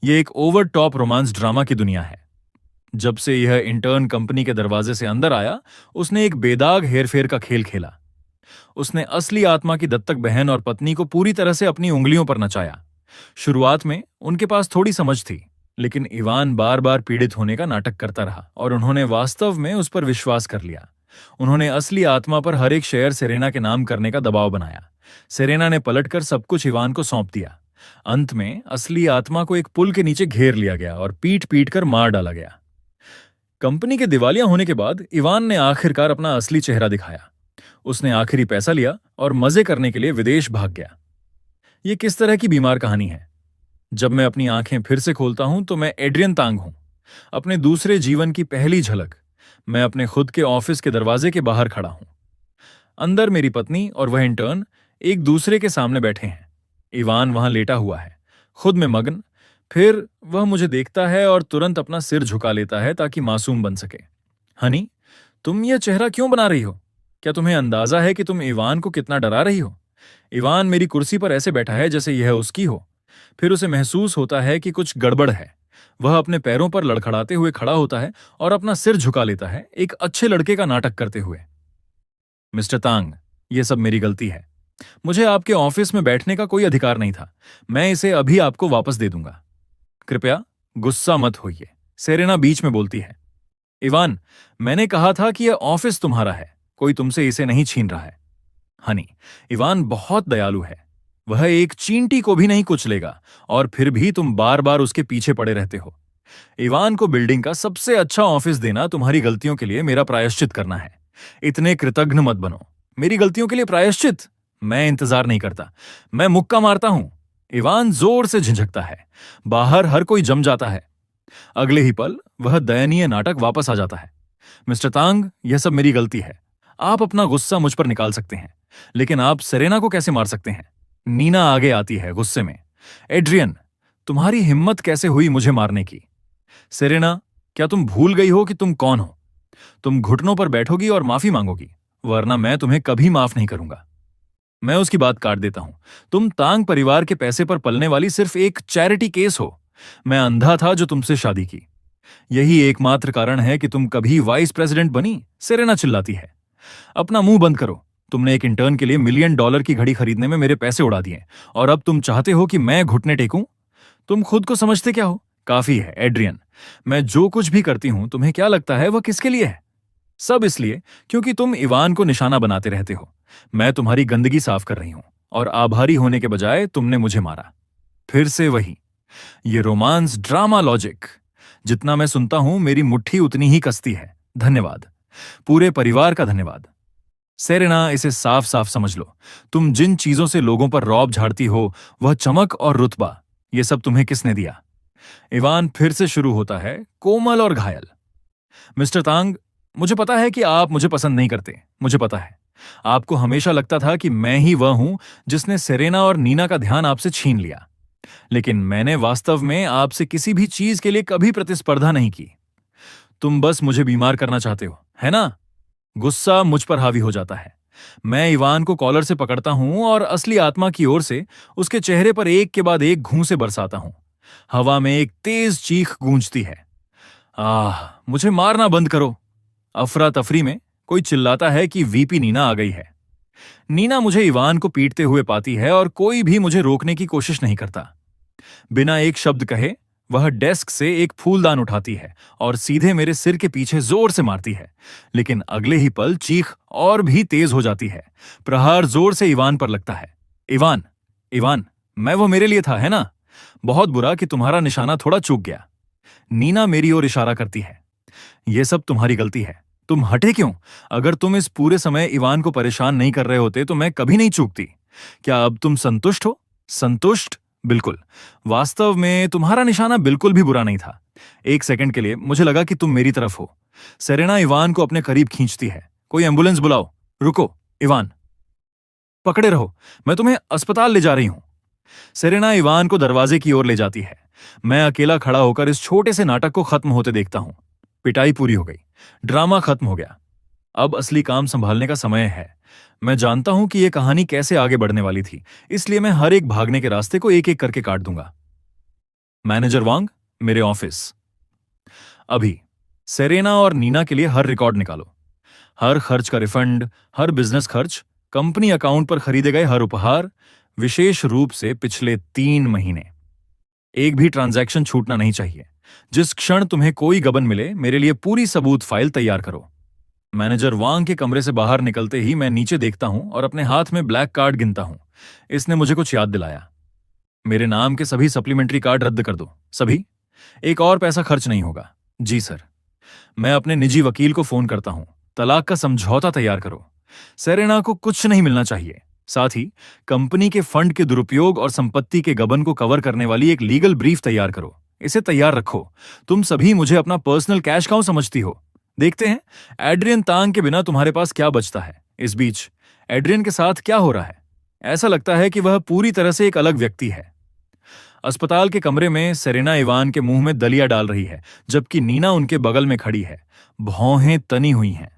ये एक over top romance drama की दुनिया है। जब से यह इंटर्न कंपनी के दरवाजे से अंदर आया, उसने एक बेदाग हेरफेर का खेल खेला। उसने असली आत्मा की दत्तक बहन और पत्नी को पूरी तरह से अपनी उंगलियों पर नचाया। शुरुआत में उनके पास थोड़ी समझ थी, लेकिन इवान बार बार पीड़ित होने का नाटक करता रहा और उन्होंने वास्तव में उस पर विश्वास कर लिया। उन्होंने असली आत्मा पर हर एक शेयर सेरेना के नाम करने का दबाव बनाया। सेरेना ने पलटकर सब कुछ इवान को सौंप दिया। अंत में असली आत्मा को एक पुल के नीचे घेर लिया गया और पीट पीट कर मार डाला गया। कंपनी के दिवालिया होने के बाद इवान ने आखिरकार अपना असली चेहरा दिखाया। उसने आखिरी पैसा लिया और मजे करने के लिए विदेश भाग गया। यह किस तरह की बीमार कहानी है? जब मैं अपनी आंखें फिर से खोलता हूं तो मैं एड्रियन तांग हूं। अपने दूसरे जीवन की पहली झलक। मैं अपने खुद के ऑफिस के दरवाजे के बाहर खड़ा हूं। अंदर मेरी पत्नी और वह इंटर्न एक दूसरे के सामने बैठे हैं। इवान वहां लेटा हुआ है, खुद में मग्न। फिर वह मुझे देखता है और तुरंत अपना सिर झुका लेता है ताकि मासूम बन सके। हनी, तुम यह चेहरा क्यों बना रही हो? क्या तुम्हें अंदाजा है कि तुम इवान को कितना डरा रही हो? इवान मेरी कुर्सी पर ऐसे बैठा है जैसे यह उसकी हो। फिर उसे महसूस होता है कि कुछ गड़बड़ है। वह अपने पैरों पर लड़खड़ाते हुए खड़ा होता है और अपना सिर झुका लेता है, एक अच्छे लड़के का नाटक करते हुए। मिस्टर तांग, यह सब मेरी गलती है। मुझे आपके ऑफिस में बैठने का कोई अधिकार नहीं था। मैं इसे अभी आपको वापस दे दूंगा। कृपया गुस्सा मत होइए, सेरेना बीच में बोलती है। इवान, मैंने कहा था कि यह ऑफिस तुम्हारा है, कोई तुमसे इसे नहीं छीन रहा है। हनी, इवान बहुत दयालु है। वह एक चींटी को भी नहीं कुचलेगा और फिर भी तुम बार बार उसके पीछे पड़े रहते हो। इवान को बिल्डिंग का सबसे अच्छा ऑफिस देना तुम्हारी गलतियों के लिए मेरा प्रायश्चित करना है। इतने कृतघ्न मत बनो। मेरी गलतियों के लिए प्रायश्चित? मैं इंतजार नहीं करता, मैं मुक्का मारता हूं। इवान जोर से झिझकता है। बाहर हर कोई जम जाता है। अगले ही पल वह दयनीय नाटक वापस आ जाता है। मिस्टर तांग, यह सब मेरी गलती है। आप अपना गुस्सा मुझ पर निकाल सकते हैं, लेकिन आप सेरेना को कैसे मार सकते हैं? नीना आगे आती है गुस्से में। एड्रियन, तुम्हारी हिम्मत कैसे हुई मुझे मारने की? सेरेना, क्या तुम भूल गई हो कि तुम कौन हो? तुम घुटनों पर बैठोगी और माफी मांगोगी, वरना मैं तुम्हें कभी माफ नहीं करूंगा। मैं उसकी बात काट देता हूं। तुम तांग परिवार के पैसे पर पलने वाली सिर्फ एक चैरिटी केस हो। मैं अंधा था जो तुमसे शादी की। यही एकमात्र कारण है कि तुम कभी वाइस प्रेसिडेंट बनी। सेरेना चिल्लाती है। अपना मुंह बंद करो। तुमने एक इंटर्न के लिए $1,000,000 की घड़ी खरीदने में मेरे पैसे उड़ा दिए और अब तुम चाहते हो कि मैं घुटने टेकूं? तुम खुद को समझते क्या हो? काफी है एड्रियन। मैं जो कुछ भी करती हूं, तुम्हें क्या लगता है वह किसके लिए है? सब इसलिए क्योंकि तुम इवान को निशाना बनाते रहते हो। मैं तुम्हारी गंदगी साफ कर रही हूं और आभारी होने के बजाय तुमने मुझे मारा। फिर से वही, ये रोमांस ड्रामा लॉजिक। जितना मैं सुनता हूं, मेरी मुट्ठी उतनी ही कसती है। धन्यवाद, पूरे परिवार का धन्यवाद। सेरेना, इसे साफ साफ समझ लो। तुम जिन चीजों से लोगों पर रौब झाड़ती हो, वह चमक और रुतबा, ये सब तुम्हें किसने दिया? इवान फिर से शुरू होता है, कोमल और घायल। मिस्टर तांग, मुझे पता है कि आप मुझे पसंद नहीं करते। मुझे पता है आपको हमेशा लगता था कि मैं ही वह हूं जिसने सेरेना और नीना का ध्यान आपसे छीन लिया। लेकिन मैंने वास्तव में आपसे किसी भी चीज के लिए कभी प्रतिस्पर्धा नहीं की। तुम बस मुझे बीमार करना चाहते हो, है ना? गुस्सा मुझ पर हावी हो जाता है। मैं इवान को कॉलर से पकड़ता हूं और असली आत्मा की ओर से उसके चेहरे पर एक के बाद एक घूंसे बरसाता हूं। हवा में एक तेज चीख गूंजती है। मुझे मारना बंद करो। अफरा तफरी में कोई चिल्लाता है कि वीपी नीना आ गई है। नीना मुझे इवान को पीटते हुए पाती है और कोई भी मुझे रोकने की कोशिश नहीं करता। बिना एक शब्द कहे वह डेस्क से एक फूलदान उठाती है और सीधे मेरे सिर के पीछे जोर से मारती है। लेकिन अगले ही पल चीख और भी तेज हो जाती है। प्रहार जोर से इवान पर लगता है। इवान, इवान, मैं वो मेरे लिए था, है ना? बहुत बुरा कि तुम्हारा निशाना थोड़ा चूक गया। नीना मेरी ओर इशारा करती है। यह सब तुम्हारी गलती है। तुम हटे क्यों? अगर तुम इस पूरे समय इवान को परेशान नहीं कर रहे होते तो मैं कभी नहीं चूकती। क्या अब तुम संतुष्ट हो? संतुष्ट? बिल्कुल। वास्तव में तुम्हारा निशाना बिल्कुल भी बुरा नहीं था। एक सेकंड के लिए मुझे लगा कि तुम मेरी तरफ हो। सेरेना इवान को अपने करीब खींचती है। कोई एम्बुलेंस बुलाओ। रुको, इवान, पकड़े रहो, मैं तुम्हें अस्पताल ले जा रही हूं। सेरेना इवान को दरवाजे की ओर ले जाती है। मैं अकेला खड़ा होकर इस छोटे से नाटक को खत्म होते देखता हूं। पिटाई पूरी हो गई, ड्रामा खत्म हो गया। अब असली काम संभालने का समय है। मैं जानता हूं कि यह कहानी कैसे आगे बढ़ने वाली थी, इसलिए मैं हर एक भागने के रास्ते को एक एक करके काट दूंगा। मैनेजर वांग, मेरे ऑफिस। अभी सेरेना और नीना के लिए हर रिकॉर्ड निकालो। हर खर्च का रिफंड, हर बिजनेस खर्च, कंपनी अकाउंट पर खरीदे गए हर उपहार, विशेष रूप से पिछले 3 महीने। एक भी ट्रांजैक्शन छूटना नहीं चाहिए। जिस क्षण तुम्हें कोई गबन मिले, मेरे लिए पूरी सबूत फाइल तैयार करो। मैनेजर वांग के कमरे से बाहर निकलते ही मैं नीचे देखता हूं और अपने हाथ में ब्लैक कार्ड गिनता हूं। इसने मुझे कुछ याद दिलाया। मेरे नाम के सभी सप्लीमेंट्री कार्ड रद्द कर दो, सभी। एक और पैसा खर्च नहीं होगा। जी सर। मैं अपने निजी वकील को फोन करता हूं। तलाक का समझौता तैयार करो। सेरेना को कुछ नहीं मिलना चाहिए। साथ ही कंपनी के फंड के दुरुपयोग और संपत्ति के गबन को कवर करने वाली एक लीगल ब्रीफ तैयार करो। इसे तैयार रखो। तुम सभी मुझे अपना पर्सनल कैश काउ समझती हो। देखते हैं एड्रियन तांग के बिना तुम्हारे पास क्या बचता है। इस बीच एड्रियन के साथ क्या हो रहा है? ऐसा लगता है कि वह पूरी तरह से एक अलग व्यक्ति है। अस्पताल के कमरे में सेरेना इवान के मुंह में दलिया डाल रही है, जबकि नीना उनके बगल में खड़ी है। भौहें तनी हुई हैं।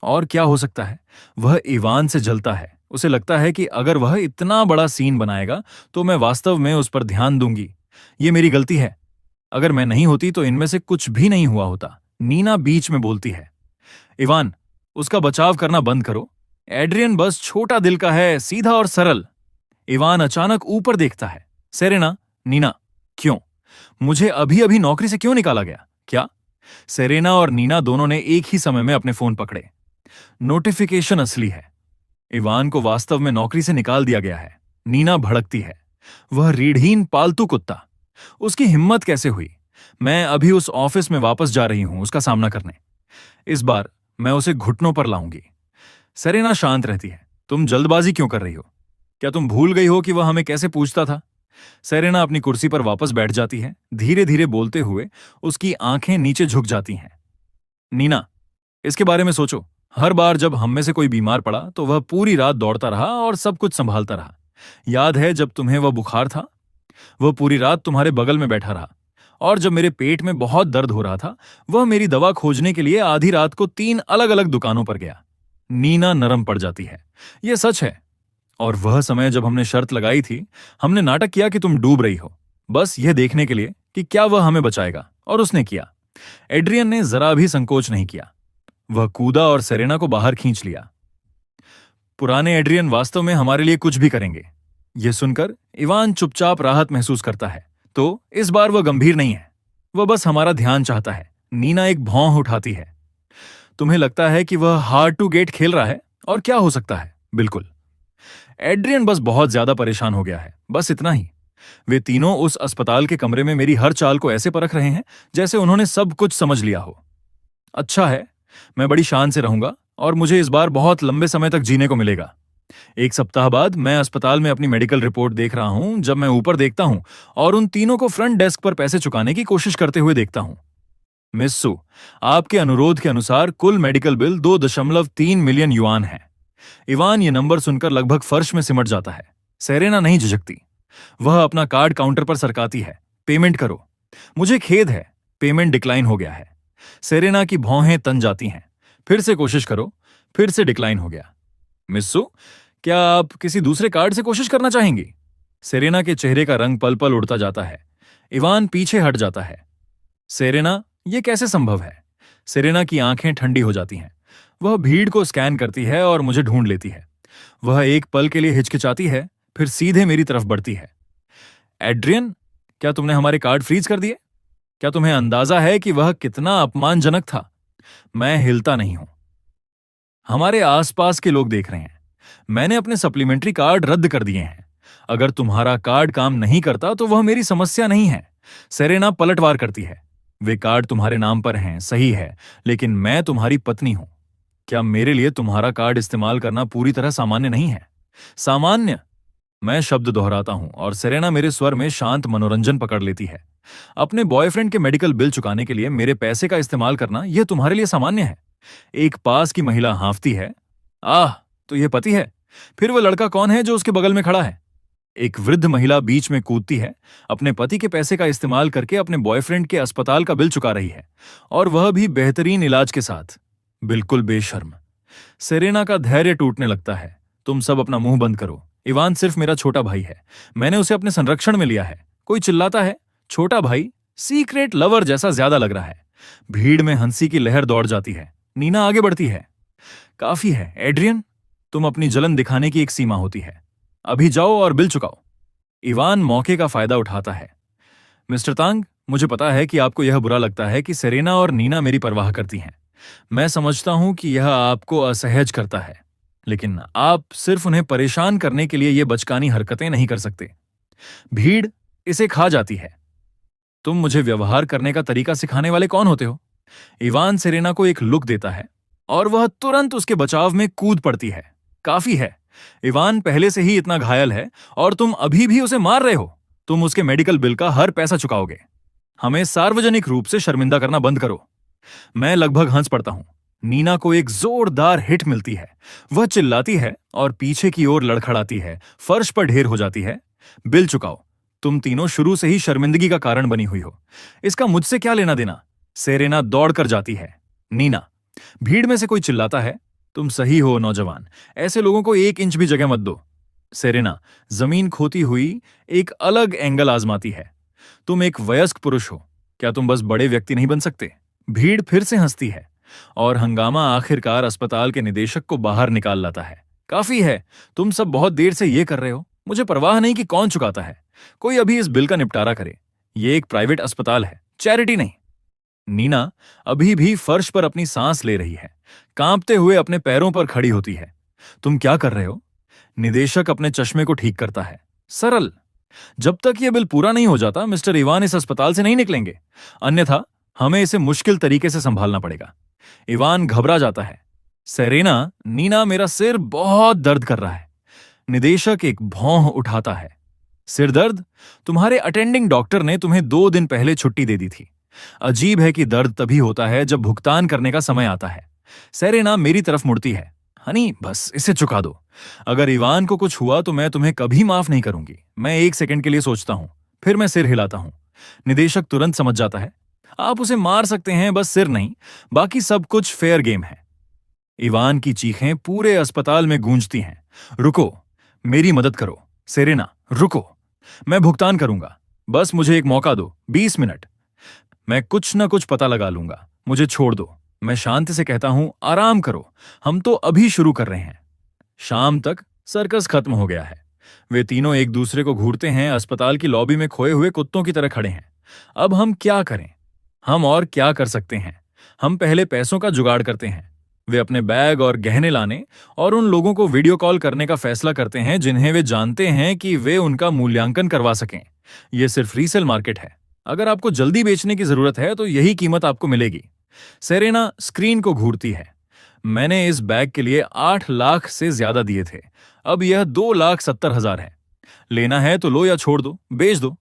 और क्या हो सकता है? वह इवान से जलता है। उसे लगता है कि अगर वह इतना बड़ा सीन बनाएगा तो मैं वास्तव में उस पर ध्यान दूंगी। ये मेरी गलती है। अगर मैं नहीं होती तो इनमें से कुछ भी नहीं हुआ होता। नीना बीच में बोलती है, इवान, उसका बचाव करना बंद करो। एड्रियन बस छोटा दिल का है, सीधा और सरल। इवान अचानक ऊपर देखता है। सेरेना, नीना, क्यों? मुझे अभी अभी नौकरी से क्यों निकाला गया? क्या? सेरेना और नीना दोनों ने एक ही समय में अपने फोन पकड़े। नोटिफिकेशन असली है। इवान को वास्तव में नौकरी से निकाल दिया गया है। नीना भड़कती है। वह रीढ़हीन पालतू कुत्ता। उसकी हिम्मत कैसे हुई? मैं अभी उस ऑफिस में वापस जा रही हूं उसका सामना करने। इस बार मैं उसे घुटनों पर लाऊंगी। सेरेना शांत रहती है। तुम जल्दबाजी क्यों कर रही हो? क्या तुम भूल गई हो कि वह हमें कैसे पूछता था? सेरेना अपनी कुर्सी पर वापस बैठ जाती है। धीरे धीरे बोलते हुए उसकी आंखें नीचे झुक जाती हैं। नीना, इसके बारे में सोचो। हर बार जब हम में से कोई बीमार पड़ा तो वह पूरी रात दौड़ता रहा और सब कुछ संभालता रहा। याद है जब तुम्हें वह बुखार था? वह पूरी रात तुम्हारे बगल में बैठा रहा। और जब मेरे पेट में बहुत दर्द हो रहा था, वह मेरी दवा खोजने के लिए आधी रात को 3 अलग अलग दुकानों पर गया। नीना नरम पड़ जाती है। यह सच है। और वह समय जब हमने शर्त लगाई थी, हमने नाटक किया कि तुम डूब रही हो, बस यह देखने के लिए कि क्या वह हमें बचाएगा, और उसने किया। एड्रियन ने जरा भी संकोच नहीं किया। वह कूदा और सेरेना को बाहर खींच लिया। पुराने एड्रियन वास्तव में हमारे लिए कुछ भी करेंगे। यह सुनकर इवान चुपचाप राहत महसूस करता है। तो इस बार वह गंभीर नहीं है। वह बस हमारा ध्यान चाहता है। नीना एक भौं उठाती है। तुम्हें लगता है कि वह हार्ड टू गेट खेल रहा है? और क्या हो सकता है? बिल्कुल। एड्रियन बस बहुत ज्यादा परेशान हो गया है, बस इतना ही। वे तीनों उस अस्पताल के कमरे में मेरी हर चाल को ऐसे परख रहे हैं जैसे उन्होंने सब कुछ समझ लिया हो। अच्छा है, मैं बड़ी शान से रहूंगा और मुझे इस बार बहुत लंबे समय तक जीने को मिलेगा। 1 सप्ताह बाद मैं अस्पताल में अपनी मेडिकल रिपोर्ट देख रहा हूं जब मैं ऊपर देखता हूं और उन तीनों को फ्रंट डेस्क पर पैसे चुकाने की कोशिश करते हुए देखता हूं। मिस सु, आपके अनुरोध के अनुसार कुल मेडिकल बिल 2.3 मिलियन युआन है। इवान ये नंबर सुनकर लगभग फर्श में सिमट जाता है। सेरेना नहीं झिझकती। वह अपना कार्ड काउंटर पर सरकाती है। पेमेंट करो। मुझे खेद है, पेमेंट डिक्लाइन हो गया है। सेरेना की भौहें तन जाती हैं। फिर से कोशिश करो। फिर से डिक्लाइन हो गया। मिस्सू, क्या आप किसी दूसरे कार्ड से कोशिश करना चाहेंगी? सेरेना के चेहरे का रंग पल पल उड़ता जाता है। इवान पीछे हट जाता है। सेरेना, यह कैसे संभव है? सेरेना की आंखें ठंडी हो जाती हैं। वह भीड़ को स्कैन करती है और मुझे ढूंढ लेती है। वह एक पल के लिए हिचकिचाती है, फिर सीधे मेरी तरफ बढ़ती है। एड्रियन, क्या तुमने हमारे कार्ड फ्रीज कर दिए? क्या तुम्हें अंदाजा है कि वह कितना अपमानजनक था? मैं हिलता नहीं हूं। हमारे आसपास के लोग देख रहे हैं। मैंने अपने सप्लीमेंट्री कार्ड रद्द कर दिए हैं। अगर तुम्हारा कार्ड काम नहीं करता तो वह मेरी समस्या नहीं है। सेरेना पलटवार करती है। वे कार्ड तुम्हारे नाम पर हैं, सही है, लेकिन मैं तुम्हारी पत्नी हूं। क्या मेरे लिए तुम्हारा कार्ड इस्तेमाल करना पूरी तरह सामान्य नहीं है? सामान्य? मैं शब्द दोहराता हूं और सेरेना मेरे स्वर में शांत मनोरंजन पकड़ लेती है। अपने बॉयफ्रेंड के मेडिकल बिल चुकाने के लिए मेरे पैसे का इस्तेमाल करना यह तुम्हारे लिए सामान्य है? एक पास की महिला हांफती है। आह, तो यह पति है? फिर वह लड़का कौन है जो उसके बगल में खड़ा है? एक वृद्ध महिला बीच में कूदती है। अपने पति के पैसे का इस्तेमाल करके अपने बॉयफ्रेंड के अस्पताल का बिल चुका रही है, और वह भी बेहतरीन इलाज के साथ। बिल्कुल बेशर्म। सेरेना का धैर्य टूटने लगता है। तुम सब अपना मुंह बंद करो। इवान सिर्फ मेरा छोटा भाई है। मैंने उसे अपने संरक्षण में लिया है। कोई चिल्लाता है छोटा भाई सीक्रेट लवर जैसा ज्यादा लग रहा है। भीड़ में हंसी की लहर दौड़ जाती है। नीना आगे बढ़ती है। काफी है एड्रियन, तुम अपनी जलन दिखाने की एक सीमा होती है। अभी जाओ और बिल चुकाओ। इवान मौके का फायदा उठाता है। मिस्टर तांग, मुझे पता है कि आपको यह बुरा लगता है कि सेरेना और नीना मेरी परवाह करती हैं। मैं समझता हूं कि यह आपको असहज करता है, लेकिन आप सिर्फ उन्हें परेशान करने के लिए ये बचकानी हरकतें नहीं कर सकते। भीड़ इसे खा जाती है। तुम मुझे व्यवहार करने का तरीका सिखाने वाले कौन होते हो? इवान सेरेना को एक लुक देता है और वह तुरंत उसके बचाव में कूद पड़ती है। काफी है, इवान पहले से ही इतना घायल है और तुम अभी भी उसे मार रहे हो। तुम उसके मेडिकल बिल का हर पैसा चुकाओगे। हमें सार्वजनिक रूप से शर्मिंदा करना बंद करो। मैं लगभग हंस पड़ता हूं। नीना को एक जोरदार हिट मिलती है। वह चिल्लाती है और पीछे की ओर लड़खड़ाती है, फर्श पर ढेर हो जाती है। बिल चुकाओ। तुम तीनों शुरू से ही शर्मिंदगी का कारण बनी हुई हो। इसका मुझसे क्या लेना देना? सेरेना दौड़कर जाती है। नीना, भीड़ में से कोई चिल्लाता है, तुम सही हो नौजवान, ऐसे लोगों को 1 इंच भी जगह मत दो। सेरेना जमीन खोती हुई एक अलग एंगल आजमाती है। तुम एक वयस्क पुरुष हो, क्या तुम बस बड़े व्यक्ति नहीं बन सकते? भीड़ फिर से हंसती है और हंगामा आखिरकार अस्पताल के निदेशक को बाहर निकाल लाता है। काफी है, तुम सब बहुत देर से ये कर रहे हो। मुझे परवाह नहीं कि कौन चुकाता है। कोई अभी इस बिल का निपटारा करे। ये एक प्राइवेट अस्पताल है, चैरिटी नहीं। नीना अभी भी फर्श पर अपनी सांस ले रही है, कांपते हुए अपने पैरों पर खड़ी होती है। तुम क्या कर रहे हो? निदेशक अपने चश्मे को ठीक करता है। सरल, जब तक यह बिल पूरा नहीं हो जाता मिस्टर इवान इस अस्पताल से नहीं निकलेंगे, अन्यथा हमें इसे मुश्किल तरीके से संभालना पड़ेगा। इवान घबरा जाता है। सेरेना, नीना, मेरा सिर बहुत दर्द कर रहा है। निदेशक एक भौं उठाता है। सिर दर्द? तुम्हारे अटेंडिंग डॉक्टर ने तुम्हें 2 दिन पहले छुट्टी दे दी थी। अजीब है कि दर्द तभी होता है जब भुगतान करने का समय आता है। सेरेना मेरी तरफ मुड़ती है। हनी, बस इसे चुका दो। अगर इवान को कुछ हुआ तो मैं तुम्हें कभी माफ नहीं करूंगी। मैं 1 सेकंड के लिए सोचता हूं, फिर मैं सिर हिलाता हूं। निदेशक तुरंत समझ जाता है। आप उसे मार सकते हैं, बस सिर नहीं। बाकी सब कुछ फेयर गेम है। इवान की चीखें पूरे अस्पताल में गूंजती हैं। रुको, मेरी मदद करो। सेरेना, रुको, मैं भुगतान करूंगा। बस मुझे एक मौका दो, 20 मिनट। मैं कुछ न कुछ पता लगा लूंगा। मुझे छोड़ दो। मैं शांति से कहता हूं, आराम करो, हम तो अभी शुरू कर रहे हैं। शाम तक सर्कस खत्म हो गया है। वे तीनों एक दूसरे को घूरते हैं, अस्पताल की लॉबी में खोए हुए कुत्तों की तरह खड़े हैं। अब हम क्या करें? हम और क्या कर सकते हैं? हम पहले पैसों का जुगाड़ करते हैं। वे अपने बैग और गहने लाने और उन लोगों को वीडियो कॉल करने का फैसला करते हैं जिन्हें वे जानते हैं कि वे उनका मूल्यांकन करवा सकें। यह सिर्फ रीसेल मार्केट है। अगर आपको जल्दी बेचने की जरूरत है तो यही कीमत आपको मिलेगी। सेरेना स्क्रीन को घूरती है। मैंने इस बैग के लिए 8 लाख से ज्यादा दिए थे। अब यह 2,70,000 है। लेना है तो लो या छोड़ दो, बेच दो।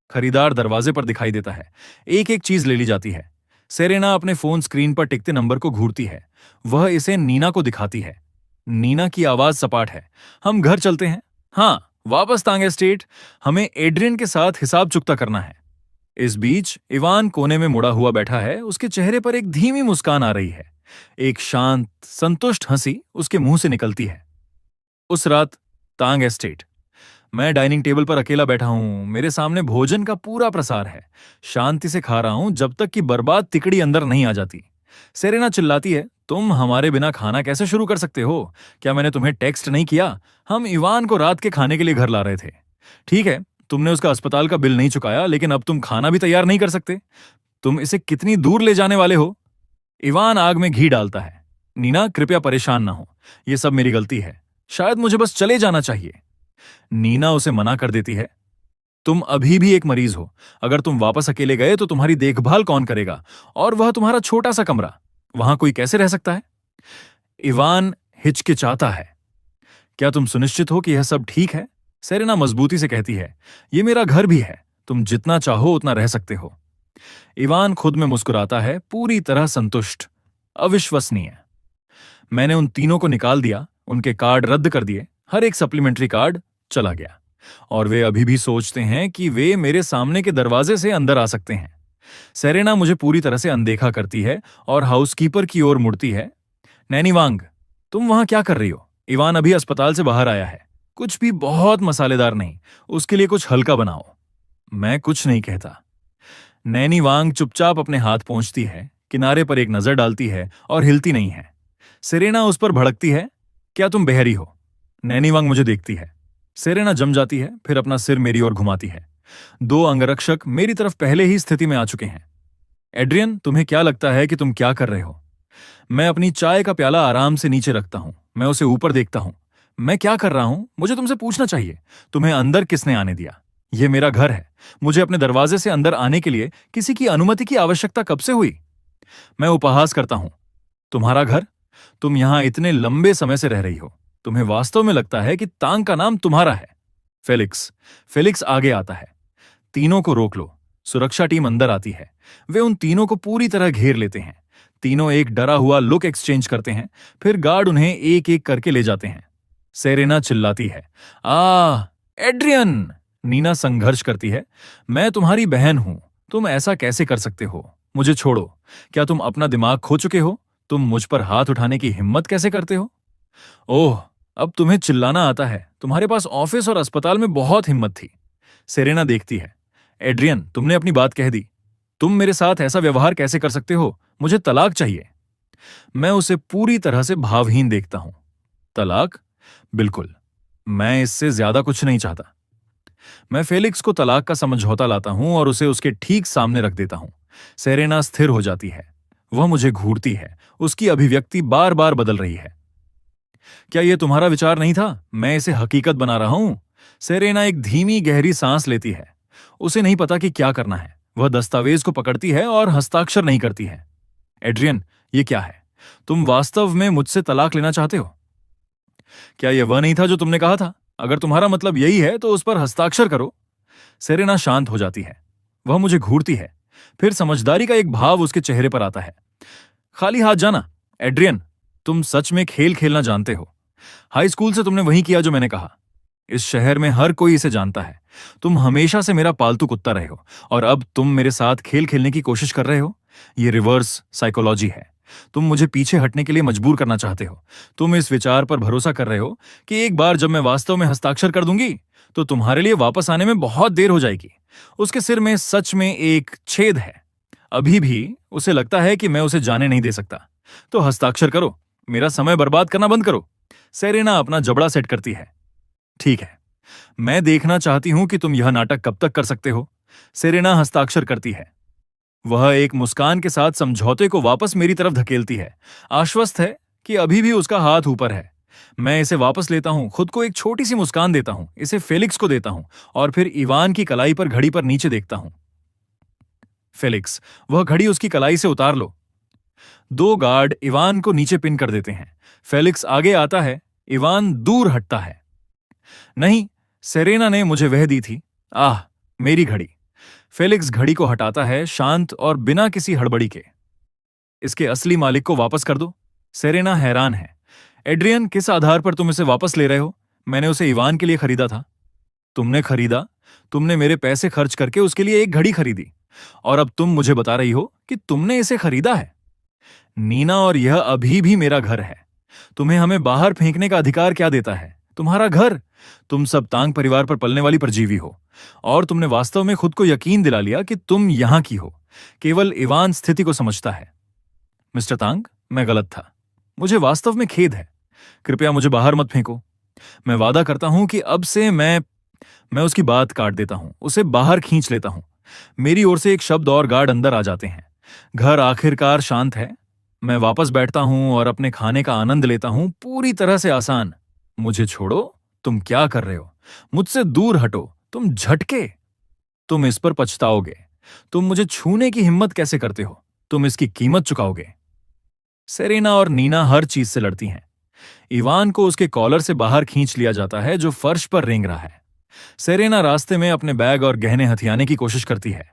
खरीदार दरवाजे पर दिखाई देता है। एक एक चीज ले ली जाती है। सेरेना अपने फोन स्क्रीन पर टिकते नंबर को घूरती है। वह इसे नीना को दिखाती है। नीना की आवाज सपाट है। हम घर चलते हैं। हाँ, वापस तांग एस्टेट। हमें एड्रियन के साथ हिसाब चुकता करना है। इस बीच इवान कोने में मुड़ा हुआ बैठा है। उसके चेहरे पर एक धीमी मुस्कान आ रही है। एक शांत, संतुष्ट हंसी उसके मुंह से निकलती है। उस रात तांग एस्टेट। मैं डाइनिंग टेबल पर अकेला बैठा हूं। मेरे सामने भोजन का पूरा प्रसार है। शांति से खा रहा हूं जब तक कि बर्बाद तिकड़ी अंदर नहीं आ जाती। सेरेना चिल्लाती है, तुम हमारे बिना खाना कैसे शुरू कर सकते हो? क्या मैंने तुम्हें टेक्स्ट नहीं किया? हम इवान को रात के खाने के लिए घर ला रहे थे। ठीक है, तुमने उसका अस्पताल का बिल नहीं चुकाया, लेकिन अब तुम खाना भी तैयार नहीं कर सकते। तुम इसे कितनी दूर ले जाने वाले हो? इवान आग में घी डालता है। नीना, कृपया परेशान ना हो। यह सब मेरी गलती है। शायद मुझे बस चले जाना चाहिए। नीना उसे मना कर देती है। तुम अभी भी एक मरीज हो। अगर तुम वापस अकेले गए तो तुम्हारी देखभाल कौन करेगा? और वह तुम्हारा छोटा सा कमरा, वहां कोई कैसे रह सकता है? इवान हिचकिचाता है। क्या तुम सुनिश्चित हो कि यह सब ठीक है? सेरेना मजबूती से कहती है, यह मेरा घर भी है। तुम जितना चाहो उतना रह सकते हो। इवान खुद में मुस्कुराता है, पूरी तरह संतुष्ट। अविश्वसनीय। मैंने उन तीनों को निकाल दिया, उनके कार्ड रद्द कर दिए, हर एक सप्लीमेंट्री कार्ड चला गया। और वे अभी भी सोचते हैं कि वे मेरे सामने के दरवाजे से अंदर आ सकते हैं। सेरेना मुझे पूरी तरह से अनदेखा करती है और हाउसकीपर की ओर मुड़ती है। नैनी वांग, तुम वहां क्या कर रही हो? इवान अभी अस्पताल से बाहर आया है। कुछ भी बहुत मसालेदार नहीं, उसके लिए कुछ हल्का बनाओ। मैं कुछ नहीं कहता। नैनी वांग चुपचाप अपने हाथ पोंछती है, किनारे पर एक नजर डालती है और हिलती नहीं है। सेरेना उस पर भड़कती है, क्या तुम बहरी हो? नैनी वांग मुझे देखती है। सेरेना जम जाती है, फिर अपना सिर मेरी ओर घुमाती है। दो अंगरक्षक मेरी तरफ पहले ही स्थिति में आ चुके हैं। एड्रियन, तुम्हें क्या लगता है कि तुम क्या कर रहे हो? मैं अपनी चाय का प्याला आराम से नीचे रखता हूं। मैं उसे ऊपर देखता हूं। मैं क्या कर रहा हूं, मुझे तुमसे पूछना चाहिए। तुम्हें अंदर किसने आने दिया? यह मेरा घर है। मुझे अपने दरवाजे से अंदर आने के लिए किसी की अनुमति की आवश्यकता कब से हुई? मैं उपहास करता हूं। तुम्हारा घर? तुम यहां इतने लंबे समय से रह रही हो। तुम्हें वास्तव में लगता है कि तांग का नाम तुम्हारा है? फेलिक्स। फेलिक्स आगे आता है। तीनों को रोक लो। सुरक्षा टीम अंदर आती है। वे उन तीनों को पूरी तरह घेर लेते हैं। तीनों एक डरा हुआ लुक एक्सचेंज करते हैं, फिर गार्ड उन्हें एक एक करके ले जाते हैं। सेरेना चिल्लाती है, एड्रियन! नीना संघर्ष करती है, मैं तुम्हारी बहन हूं। तुम ऐसा कैसे कर सकते हो? मुझे छोड़ो। क्या तुम अपना दिमाग खो चुके हो? तुम मुझ पर हाथ उठाने की हिम्मत कैसे करते हो? ओह, अब तुम्हें चिल्लाना आता है। तुम्हारे पास ऑफिस और अस्पताल में बहुत हिम्मत थी। सेरेना देखती है। एड्रियन, तुमने अपनी बात कह दी। तुम मेरे साथ ऐसा व्यवहार कैसे कर सकते हो? मुझे तलाक चाहिए। मैं उसे पूरी तरह से भावहीन देखता हूं। तलाक? बिल्कुल। मैं इससे ज्यादा कुछ नहीं चाहता। मैं फेलिक्स को तलाक का समझौता लाता हूं और उसे उसके ठीक सामने रख देता हूं। सेरेना स्थिर हो जाती है। वह मुझे घूरती है। उसकी अभिव्यक्ति बार बार बदल रही है। क्या यह तुम्हारा विचार नहीं था? मैं इसे हकीकत बना रहा हूं। सेरेना एक धीमी गहरी सांस लेती है। उसे नहीं पता कि क्या करना है। वह दस्तावेज को पकड़ती है और हस्ताक्षर नहीं करती है। एड्रियन, ये क्या है? तुम वास्तव में मुझसे तलाक लेना चाहते हो? क्या यह वह नहीं था जो तुमने कहा था? अगर तुम्हारा मतलब यही है तो उस पर हस्ताक्षर करो। सेरेना शांत हो जाती है। वह मुझे घूरती है। फिर समझदारी का एक भाव उसके चेहरे पर आता है। खाली हाथ जाना। एड्रियन, तुम सच में खेल खेलना जानते हो। हाई स्कूल से तुमने वही किया जो मैंने कहा। इस शहर में हर कोई इसे जानता है। तुम हमेशा से मेरा पालतू कुत्ता रहे हो और अब तुम मेरे साथ खेल खेलने की कोशिश कर रहे हो। यह रिवर्स साइकोलॉजी है। तुम मुझे पीछे हटने के लिए मजबूर करना चाहते हो। तुम इस विचार पर भरोसा कर रहे हो कि एक बार जब मैं वास्तव में हस्ताक्षर कर दूंगी तो तुम्हारे लिए वापस आने में बहुत देर हो जाएगी। उसके सिर में सच में एक छेद है। अभी भी उसे लगता है कि मैं उसे जाने नहीं दे सकता। तो हस्ताक्षर करो। मेरा समय बर्बाद करना बंद करो। सेरेना अपना जबड़ा सेट करती है। ठीक है, मैं देखना चाहती हूं कि तुम यह नाटक कब तक कर सकते हो। सेरेना हस्ताक्षर करती है। वह एक मुस्कान के साथ समझौते को वापस मेरी तरफ धकेलती है, आश्वस्त है कि अभी भी उसका हाथ ऊपर है। मैं इसे वापस लेता हूं, खुद को एक छोटी सी मुस्कान देता हूं, इसे फेलिक्स को देता हूं और फिर इवान की कलाई पर घड़ी पर नीचे देखता हूं। फेलिक्स, वह घड़ी उसकी कलाई से उतार लो। दो गार्ड इवान को नीचे पिन कर देते हैं। फेलिक्स आगे आता है। इवान दूर हटता है। नहीं, सेरेना ने मुझे वह दी थी। मेरी घड़ी। फेलिक्स घड़ी को हटाता है, शांत और बिना किसी हड़बड़ी के। इसके असली मालिक को वापस कर दो। सेरेना हैरान है। एड्रियन, किस आधार पर तुम इसे वापस ले रहे हो? मैंने उसे इवान के लिए खरीदा था। तुमने खरीदा? तुमने मेरे पैसे खर्च करके उसके लिए एक घड़ी खरीदी और अब तुम मुझे बता रही हो कि तुमने इसे खरीदा है? नीना, और यह अभी भी मेरा घर है। तुम्हें हमें बाहर फेंकने का अधिकार क्या देता है? तुम्हारा घर। तुम सब तांग परिवार पर पलने वाली परजीवी हो और तुमने वास्तव में खुद को यकीन दिला लिया कि तुम यहां की हो। केवल इवान स्थिति को समझता है। मिस्टर तांग, मैं गलत था। मुझे वास्तव में खेद है। कृपया मुझे बाहर मत फेंको। मैं वादा करता हूं कि अब से मैं उसकी बात काट देता हूं, उसे बाहर खींच लेता हूं। मेरी ओर से एक शब्द और गार्ड अंदर आ जाते हैं। घर आखिरकार शांत है। मैं वापस बैठता हूं और अपने खाने का आनंद लेता हूं, पूरी तरह से आसान। मुझे छोड़ो। तुम क्या कर रहे हो? मुझसे दूर हटो। तुम झटके। तुम इस पर पछताओगे। तुम मुझे छूने की हिम्मत कैसे करते हो? तुम इसकी कीमत चुकाओगे। सेरेना और नीना हर चीज से लड़ती हैं। इवान को उसके कॉलर से बाहर खींच लिया जाता है जो फर्श पर रेंग रहा है। सेरेना रास्ते में अपने बैग और गहने हथियाने की कोशिश करती है।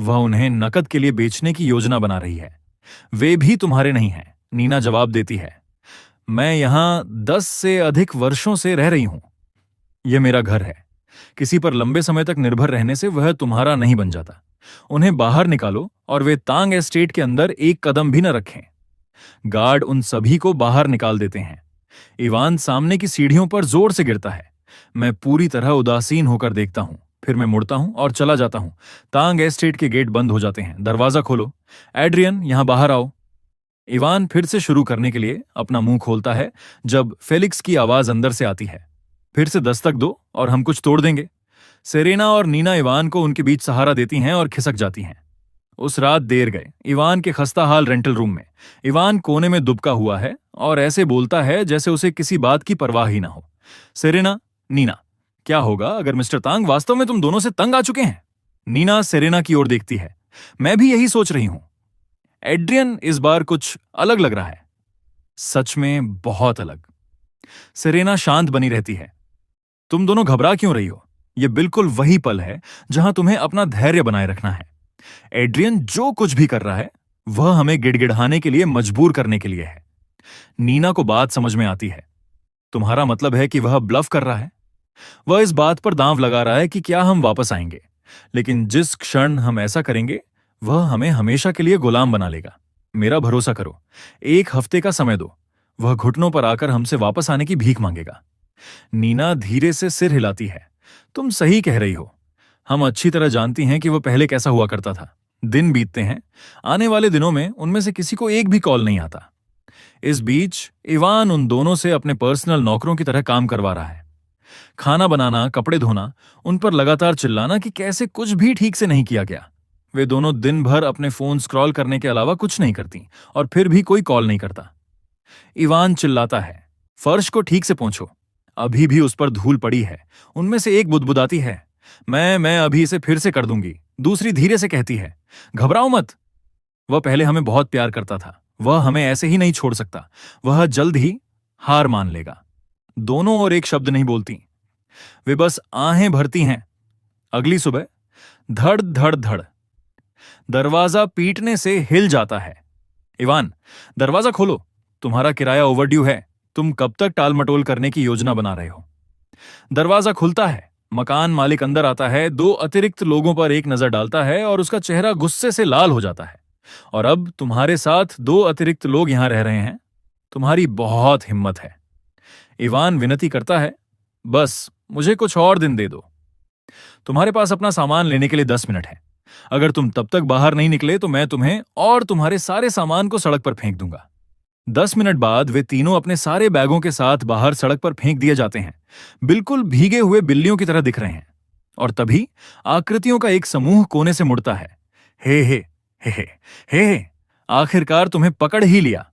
वह उन्हें नकद के लिए बेचने की योजना बना रही है। वे भी तुम्हारे नहीं हैं, नीना जवाब देती है। मैं यहां 10 से अधिक वर्षों से रह रही हूं। यह मेरा घर है। किसी पर लंबे समय तक निर्भर रहने से वह तुम्हारा नहीं बन जाता। उन्हें बाहर निकालो और वे तांग एस्टेट के अंदर एक कदम भी न रखें। गार्ड उन सभी को बाहर निकाल देते हैं। इवान सामने की सीढ़ियों पर जोर से गिरता है। मैं पूरी तरह उदासीन होकर देखता हूं। फिर मैं मुड़ता हूं और चला जाता हूं। तांग एस्टेट के गेट बंद हो जाते हैं। दरवाजा खोलो। एड्रियन, यहां बाहर आओ। इवान फिर से शुरू करने के लिए अपना मुंह खोलता है जब फेलिक्स की आवाज अंदर से आती है। फिर से दस्तक दो और हम कुछ तोड़ देंगे। सेरेना और नीना इवान को उनके बीच सहारा देती हैं और खिसक जाती हैं। उस रात देर गए इवान के खस्ता हाल रेंटल रूम में। इवान कोने में दुबका हुआ है और ऐसे बोलता है जैसे उसे किसी बात की परवाह ही ना हो। सेरेना, नीना, क्या होगा अगर मिस्टर तांग वास्तव में तुम दोनों से तंग आ चुके हैं? नीना सेरेना की ओर देखती है। मैं भी यही सोच रही हूं। एड्रियन इस बार कुछ अलग लग रहा है। सच में बहुत अलग। सेरेना शांत बनी रहती है। तुम दोनों घबरा क्यों रही हो? यह बिल्कुल वही पल है जहां तुम्हें अपना धैर्य बनाए रखना है। एड्रियन जो कुछ भी कर रहा है वह हमें गिड़गिड़ाने के लिए मजबूर करने के लिए है। नीना को बात समझ में आती है। तुम्हारा मतलब है कि वह ब्लफ कर रहा है? वह इस बात पर दांव लगा रहा है कि क्या हम वापस आएंगे, लेकिन जिस क्षण हम ऐसा करेंगे वह हमें हमेशा के लिए गुलाम बना लेगा। मेरा भरोसा करो, 1 हफ्ते का समय दो। वह घुटनों पर आकर हमसे वापस आने की भीख मांगेगा। नीना धीरे से सिर हिलाती है। तुम सही कह रही हो। हम अच्छी तरह जानती हैं कि वह पहले कैसा हुआ करता था। दिन बीतते हैं। आने वाले दिनों में उनमें से किसी को एक भी कॉल नहीं आता। इस बीच इवान उन दोनों से अपने पर्सनल नौकरों की तरह काम करवा रहा है। खाना बनाना, कपड़े धोना, उन पर लगातार चिल्लाना कि कैसे कुछ भी ठीक से नहीं किया गया। वे दोनों दिन भर अपने फोन स्क्रॉल करने के अलावा कुछ नहीं करती और फिर भी कोई कॉल नहीं करता। इवान चिल्लाता है, फर्श को ठीक से पोंछो। अभी भी उस पर धूल पड़ी है। उनमें से एक बुदबुदाती है, मैं अभी इसे फिर से कर दूंगी। दूसरी धीरे से कहती है, घबराओ मत। वह पहले हमें बहुत प्यार करता था। वह हमें ऐसे ही नहीं छोड़ सकता। वह जल्द ही हार मान लेगा। दोनों और एक शब्द नहीं बोलती। वे बस आहें भरती हैं। अगली सुबह धड़ धड़ धड़ दरवाजा पीटने से हिल जाता है। इवान, दरवाजा खोलो। तुम्हारा किराया ओवरड्यू है। तुम कब तक टालमटोल करने की योजना बना रहे हो? दरवाजा खुलता है। मकान मालिक अंदर आता है, 2 अतिरिक्त लोगों पर एक नजर डालता है और उसका चेहरा गुस्से से लाल हो जाता है। और अब तुम्हारे साथ 2 अतिरिक्त लोग यहां रह रहे हैं। तुम्हारी बहुत हिम्मत है। इवान विनती करता है, बस मुझे कुछ और दिन दे दो। तुम्हारे पास अपना सामान लेने के लिए 10 मिनट है। अगर तुम तब तक बाहर नहीं निकले तो मैं तुम्हें और तुम्हारे सारे सामान को सड़क पर फेंक दूंगा। 10 मिनट बाद वे तीनों अपने सारे बैगों के साथ बाहर सड़क पर फेंक दिए जाते हैं। बिल्कुल भीगे हुए बिल्लियों की तरह दिख रहे हैं। और तभी आकृतियों का एक समूह कोने से मुड़ता है। हे हे हे हे हे हे, आखिरकार तुम्हें पकड़ ही लिया।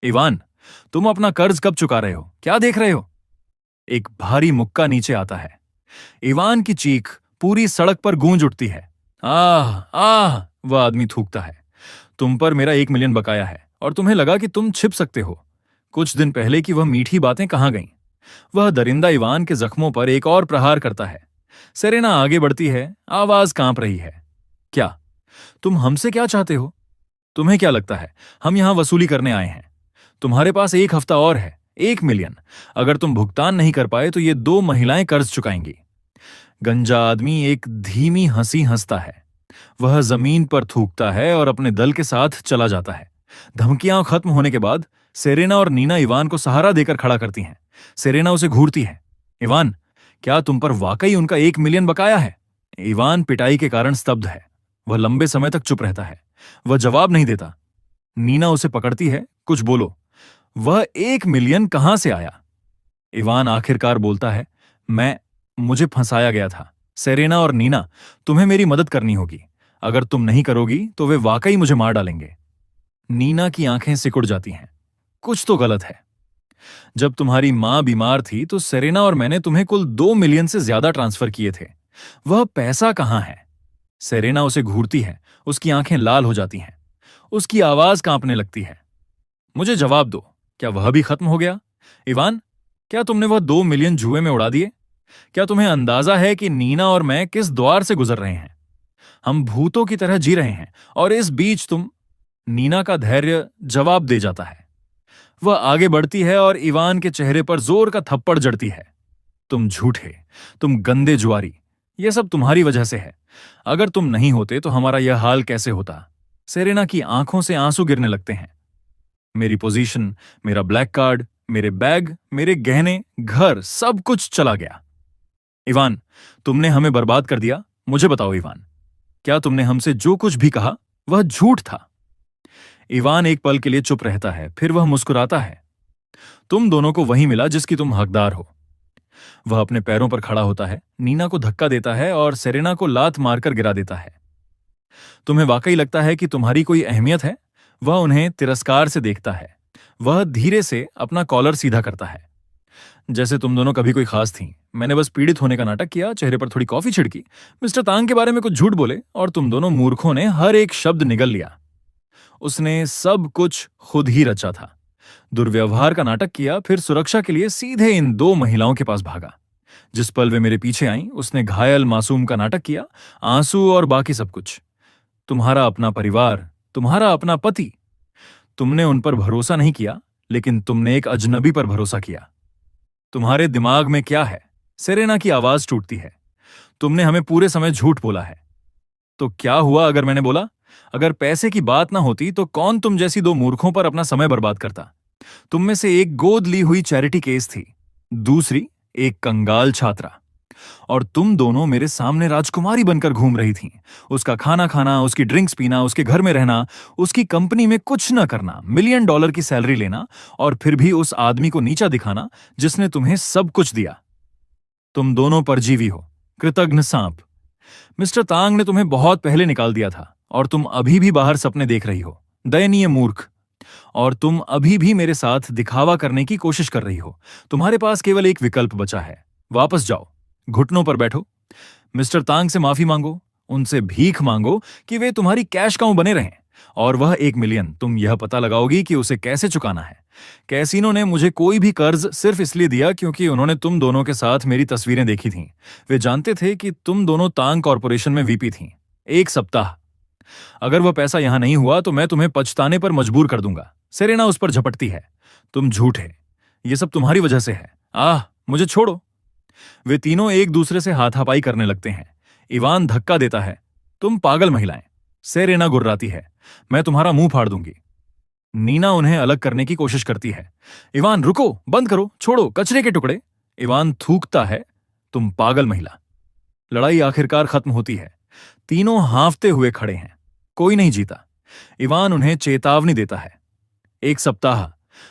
इवान, तुम अपना कर्ज कब चुका रहे हो? क्या देख रहे हो? एक भारी मुक्का नीचे आता है। इवान की चीख पूरी सड़क पर गूंज उठती है। आह आह, वह आदमी थूकता है। तुम पर मेरा 1 मिलियन बकाया है और तुम्हें लगा कि तुम छिप सकते हो। कुछ दिन पहले की वह मीठी बातें कहां गईं? वह दरिंदा इवान के जख्मों पर एक और प्रहार करता है। सेरेना आगे बढ़ती है, आवाज कांप रही है। क्या तुम हमसे क्या चाहते हो? तुम्हें क्या लगता है हम यहां वसूली करने आए हैं? तुम्हारे पास 1 हफ्ता और है। 1 मिलियन। अगर तुम भुगतान नहीं कर पाए तो ये 2 महिलाएं कर्ज चुकाएंगी। गंजा आदमी एक धीमी हंसी हंसता है। वह जमीन पर थूकता है और अपने दल के साथ चला जाता है। धमकियां खत्म होने के बाद सेरेना और नीना इवान को सहारा देकर खड़ा करती हैं। सेरेना उसे घूरती है। इवान, क्या तुम पर वाकई उनका 1 मिलियन बकाया है? इवान पिटाई के कारण स्तब्ध है। वह लंबे समय तक चुप रहता है। वह जवाब नहीं देता। नीना उसे पकड़ती है, कुछ बोलो। वह 1 मिलियन कहां से आया? इवान आखिरकार बोलता है, मुझे फंसाया गया था। सेरेना और नीना, तुम्हें मेरी मदद करनी होगी। अगर तुम नहीं करोगी तो वे वाकई मुझे मार डालेंगे। नीना की आंखें सिकुड़ जाती हैं। कुछ तो गलत है। जब तुम्हारी मां बीमार थी तो सेरेना और मैंने तुम्हें कुल 2 मिलियन से ज्यादा ट्रांसफर किए थे। वह पैसा कहां है? सेरेना उसे घूरती है। उसकी आंखें लाल हो जाती हैं। उसकी आवाज कांपने लगती है। मुझे जवाब दो, क्या वह भी खत्म हो गया? इवान, क्या तुमने वह 2 मिलियन जुए में उड़ा दिए? क्या तुम्हें अंदाजा है कि नीना और मैं किस द्वार से गुजर रहे हैं? हम भूतों की तरह जी रहे हैं और इस बीच तुम। नीना का धैर्य जवाब दे जाता है। वह आगे बढ़ती है और इवान के चेहरे पर जोर का थप्पड़ जड़ती है। तुम झूठे, तुम गंदे जुआरी, यह सब तुम्हारी वजह से है। अगर तुम नहीं होते तो हमारा यह हाल कैसे होता? सेरेना की आंखों से आंसू गिरने लगते हैं। मेरी पोजीशन, मेरा ब्लैक कार्ड, मेरे बैग, मेरे गहने, घर, सब कुछ चला गया। इवान, तुमने हमें बर्बाद कर दिया। मुझे बताओ इवान, क्या तुमने हमसे जो कुछ भी कहा वह झूठ था? इवान एक पल के लिए चुप रहता है, फिर वह मुस्कुराता है। तुम दोनों को वही मिला जिसकी तुम हकदार हो। वह अपने पैरों पर खड़ा होता है, नीना को धक्का देता है और सेरेना को लात मारकर गिरा देता है। तुम्हें वाकई लगता है कि तुम्हारी कोई अहमियत है? वह उन्हें तिरस्कार से देखता है। वह धीरे से अपना कॉलर सीधा करता है। जैसे तुम दोनों कभी कोई खास थी। मैंने बस पीड़ित होने का नाटक किया, चेहरे पर थोड़ी कॉफी छिड़की, मिस्टर तांग के बारे में कुछ झूठ बोले और तुम दोनों मूर्खों ने हर एक शब्द निगल लिया। उसने सब कुछ खुद ही रचा था। दुर्व्यवहार का नाटक किया, फिर सुरक्षा के लिए सीधे इन दो महिलाओं के पास भागा। जिस पल वे मेरे पीछे आईं, उसने घायल मासूम का नाटक किया, आंसू और बाकी सब कुछ। तुम्हारा अपना परिवार, तुम्हारा अपना पति। तुमने उन पर भरोसा नहीं किया, लेकिन तुमने एक अजनबी पर भरोसा किया। तुम्हारे दिमाग में क्या है? सेरेना की आवाज टूटती है। तुमने हमें पूरे समय झूठ बोला है। तो क्या हुआ अगर मैंने बोला? अगर पैसे की बात ना होती तो कौन तुम जैसी दो मूर्खों पर अपना समय बर्बाद करता? तुम में से एक गोद ली हुई चैरिटी केस थी, दूसरी एक कंगाल छात्रा। और तुम दोनों मेरे सामने राजकुमारी बनकर घूम रही थीं। उसका खाना खाना, उसकी ड्रिंक्स पीना, उसके घर में रहना, उसकी कंपनी में कुछ न करना, $1,000,000 की सैलरी लेना और फिर भी उस आदमी को नीचा दिखाना जिसने तुम्हें सब कुछ दिया। तुम दोनों परजीवी हो, कृतघ्न सांप। मिस्टर तांग ने तुम्हें बहुत पहले निकाल दिया था और तुम अभी भी बाहर सपने देख रही हो। दयनीय मूर्ख। और तुम अभी भी मेरे साथ दिखावा करने की कोशिश कर रही हो। तुम्हारे पास केवल एक विकल्प बचा है। वापस जाओ, घुटनों पर बैठो, मिस्टर तांग से माफी मांगो, उनसे भीख मांगो कि वे तुम्हारी कैश काउ बने रहें। और वह 1,000,000 तुम यह पता लगाओगी कि उसे कैसे चुकाना है। कैसीनो ने मुझे कोई भी कर्ज सिर्फ इसलिए दिया क्योंकि उन्होंने तुम दोनों के साथ मेरी तस्वीरें देखी थीं। वे जानते थे कि तुम दोनों तांग कॉरपोरेशन में वीपी थीं। 1 सप्ताह। अगर वह पैसा यहां नहीं हुआ तो मैं तुम्हें पछताने पर मजबूर कर दूंगा। सेरेना उस पर झपटती है। तुम झूठे। ये सब तुम्हारी वजह से है। मुझे छोड़ो। वे तीनों एक दूसरे से हाथापाई करने लगते हैं। इवान धक्का देता है। तुम पागल महिलाएं। सेरेना गुर्राती है। मैं तुम्हारा मुंह फाड़ दूंगी। नीना उन्हें अलग करने की कोशिश करती है। इवान रुको, बंद करो, छोड़ो, कचरे के टुकड़े। इवान थूकता है। तुम पागल महिला। लड़ाई आखिरकार खत्म होती है। तीनों हांफते हुए खड़े हैं। कोई नहीं जीता। इवान उन्हें चेतावनी देता है। 1 सप्ताह।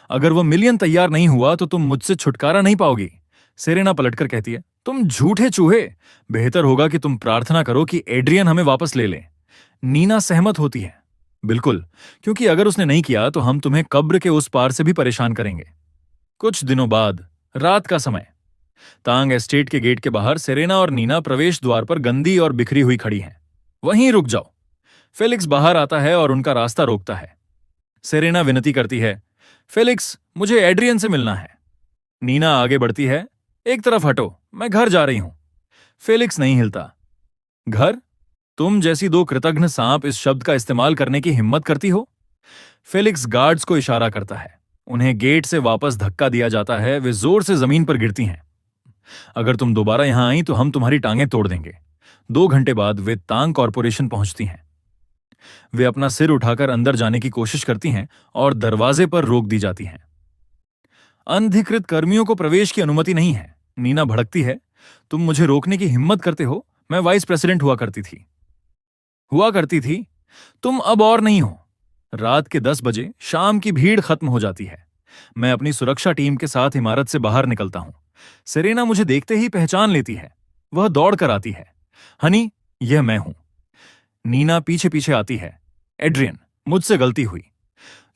अगर वह मिलियन तैयार नहीं हुआ तो तुम मुझसे छुटकारा नहीं पाओगी। सेरेना पलटकर कहती है, तुम झूठे चूहे। बेहतर होगा कि तुम प्रार्थना करो कि एड्रियन हमें वापस ले ले। नीना सहमत होती है। बिल्कुल, क्योंकि अगर उसने नहीं किया तो हम तुम्हें कब्र के उस पार से भी परेशान करेंगे। कुछ दिनों बाद, रात का समय। तांग एस्टेट के गेट के बाहर सेरेना और नीना प्रवेश द्वार पर गंदी और बिखरी हुई खड़ी हैं। वहीं रुक जाओ। फेलिक्स बाहर आता है और उनका रास्ता रोकता है। सेरेना विनती करती है, फेलिक्स, मुझे एड्रियन से मिलना है। नीना आगे बढ़ती है। एक तरफ हटो, मैं घर जा रही हूं। फेलिक्स नहीं हिलता। घर? तुम जैसी दो कृतघ्न सांप इस शब्द का इस्तेमाल करने की हिम्मत करती हो? फेलिक्स गार्ड्स को इशारा करता है। उन्हें गेट से वापस धक्का दिया जाता है। वे जोर से जमीन पर गिरती हैं। अगर तुम दोबारा यहां आई तो हम तुम्हारी टांगें तोड़ देंगे। 2 घंटे बाद वे तांग कॉरपोरेशन पहुंचती हैं। वे अपना सिर उठाकर अंदर जाने की कोशिश करती हैं और दरवाजे पर रोक दी जाती हैं। अनधिकृत कर्मियों को प्रवेश की अनुमति नहीं है। नीना भड़कती है। तुम मुझे रोकने की हिम्मत करते हो? मैं वाइस प्रेसिडेंट हुआ करती थी। तुम अब और नहीं हो। रात के 10 बजे शाम की भीड़ खत्म हो जाती है। मैं अपनी सुरक्षा टीम के साथ इमारत से बाहर निकलता हूं। सेरेना मुझे देखते ही पहचान लेती है। वह दौड़ कर आती है। हनी, यह मैं हूं। नीना पीछे पीछे आती है। एड्रियन, मुझसे गलती हुई।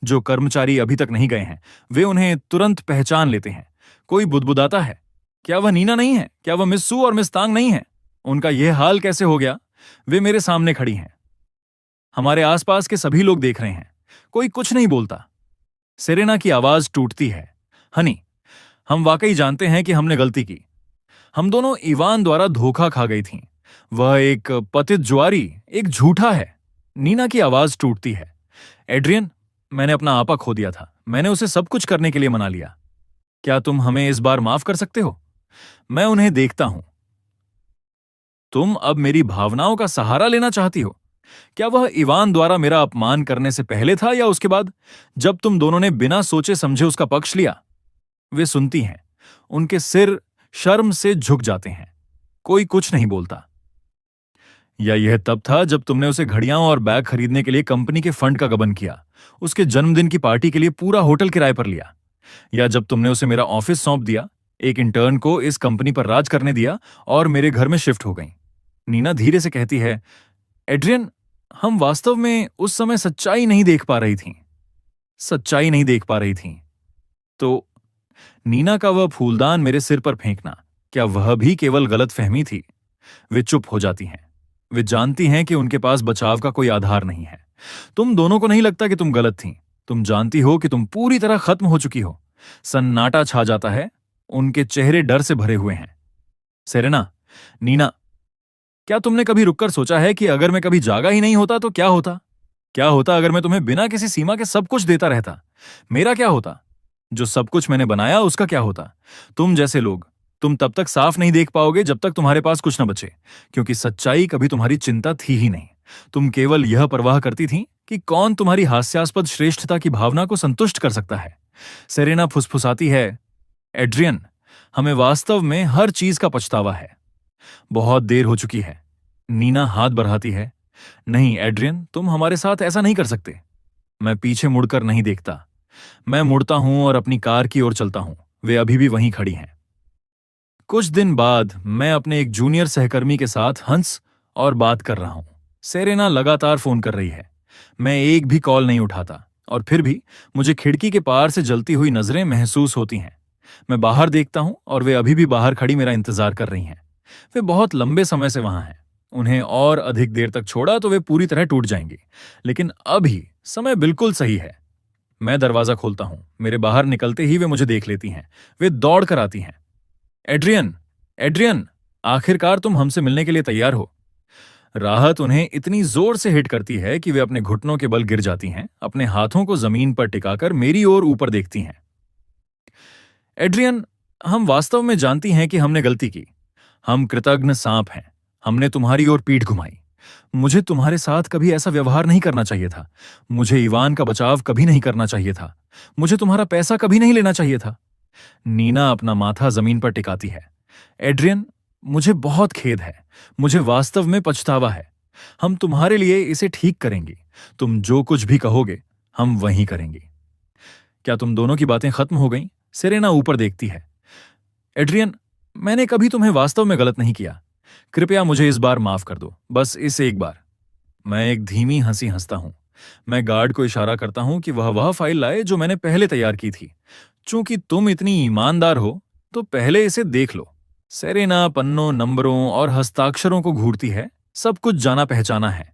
जो कर्मचारी अभी तक नहीं गए हैं वे उन्हें तुरंत पहचान लेते हैं। कोई बुदबुदाता है, क्या वह नीना नहीं है? क्या वह मिस सू और मिस तांग नहीं है? उनका यह हाल कैसे हो गया? वे मेरे सामने खड़ी हैं। हमारे आसपास के सभी लोग देख रहे हैं। कोई कुछ नहीं बोलता। सेरेना की आवाज टूटती है। हनी, हम वाकई जानते हैं कि हमने गलती की। हम दोनों इवान द्वारा धोखा खा गई थीं। वह एक पतित जुआरी, एक झूठा है। नीना की आवाज टूटती है। एड्रियन, मैंने अपना आपा खो दिया था। मैंने उसे सब कुछ करने के लिए मना लिया। क्या तुम हमें इस बार माफ कर सकते हो? मैं उन्हें देखता हूं। तुम अब मेरी भावनाओं का सहारा लेना चाहती हो? क्या वह इवान द्वारा मेरा अपमान करने से पहले था या उसके बाद, जब तुम दोनों ने बिना सोचे समझे उसका पक्ष लिया? वे सुनती हैं। उनके सिर शर्म से झुक जाते हैं। कोई कुछ नहीं बोलता। या यह तब था जब तुमने उसे घड़ियां और बैग खरीदने के लिए कंपनी के फंड का गबन किया, उसके जन्मदिन की पार्टी के लिए पूरा होटल किराए पर लिया, या जब तुमने उसे मेरा ऑफिस सौंप दिया, एक इंटर्न को इस कंपनी पर राज करने दिया और मेरे घर में शिफ्ट हो गई। नीना धीरे से कहती है, एड्रियन, हम वास्तव में उस समय सच्चाई नहीं देख पा रही थीं। सच्चाई नहीं देख पा रही थीं। तो नीना का वह फूलदान मेरे सिर पर फेंकना, क्या वह भी केवल गलत फहमी थी? वे चुप हो जाती हैं। वे जानती हैं कि उनके पास बचाव का कोई आधार नहीं है। तुम दोनों को नहीं लगता कि तुम गलत थीं। तुम जानती हो कि तुम पूरी तरह खत्म हो चुकी हो। सन्नाटा छा जाता है। उनके चेहरे डर से भरे हुए हैं। सेरेना, नीना, क्या तुमने कभी रुककर सोचा है कि अगर मैं कभी जागा ही नहीं होता तो क्या होता? क्या होता अगर मैं तुम्हें बिना किसी सीमा के सब कुछ देता रहता? मेरा क्या होता? जो सब कुछ मैंने बनाया उसका क्या होता? तुम जैसे लोग, तुम तब तक साफ नहीं देख पाओगे जब तक तुम्हारे पास कुछ न बचे, क्योंकि सच्चाई कभी तुम्हारी चिंता थी ही नहीं। तुम केवल यह परवाह करती थी कि कौन तुम्हारी हास्यास्पद श्रेष्ठता की भावना को संतुष्ट कर सकता है। सेरेना फुसफुसाती है, एड्रियन, हमें वास्तव में हर चीज का पछतावा है। बहुत देर हो चुकी है। नीना हाथ बढ़ाती है, नहीं एड्रियन, तुम हमारे साथ ऐसा नहीं कर सकते। मैं पीछे मुड़कर नहीं देखता। मैं मुड़ता हूं और अपनी कार की ओर चलता हूं। वे अभी भी वहीं खड़ी हैं। कुछ दिन बाद मैं अपने एक जूनियर सहकर्मी के साथ हंस और बात कर रहा हूं। सेरेना लगातार फोन कर रही है। मैं एक भी कॉल नहीं उठाता, और फिर भी मुझे खिड़की के पार से जलती हुई नजरें महसूस होती हैं। मैं बाहर देखता हूं और वे अभी भी बाहर खड़ी मेरा इंतजार कर रही हैं। वे बहुत लंबे समय से वहां हैं। उन्हें और अधिक देर तक छोड़ा तो वे पूरी तरह टूट जाएंगी, लेकिन अभी समय बिल्कुल सही है। मैं दरवाजा खोलता हूं। मेरे बाहर निकलते ही वे मुझे देख लेती हैं। वे दौड़ कर आती हैं। एड्रियन, एड्रियन, आखिरकार तुम हमसे मिलने के लिए तैयार हो। राहत उन्हें इतनी जोर से हिट करती है कि वे अपने घुटनों के बल गिर जाती हैं, अपने हाथों को जमीन पर टिकाकर मेरी ओर ऊपर देखती हैं। एड्रियन, हम वास्तव में जानती हैं कि हमने गलती की। हम कृतघ्न सांप हैं। हमने तुम्हारी ओर पीठ घुमाई। मुझे तुम्हारे साथ कभी ऐसा व्यवहार नहीं करना चाहिए था। मुझे इवान का बचाव कभी नहीं करना चाहिए था। मुझे तुम्हारा पैसा कभी नहीं लेना चाहिए था। नीना अपना माथा जमीन पर टिकाती है। एड्रियन, मुझे बहुत खेद है। मुझे वास्तव में पछतावा है। हम तुम्हारे लिए इसे ठीक करेंगे। तुम जो कुछ भी कहोगे हम वही करेंगे। क्या तुम दोनों की बातें खत्म हो गईं? सेरेना ऊपर देखती है। एड्रियन, मैंने कभी तुम्हें वास्तव में गलत नहीं किया। कृपया मुझे इस बार माफ कर दो, बस इस एक बार। मैं एक धीमी हंसी हंसता हूं। मैं गार्ड को इशारा करता हूं कि वह फाइल लाए जो मैंने पहले तैयार की थी। चूंकि तुम इतनी ईमानदार हो तो पहले इसे देख लो। सेरेना पन्नों, नंबरों और हस्ताक्षरों को घूरती है। सब कुछ जाना पहचाना है।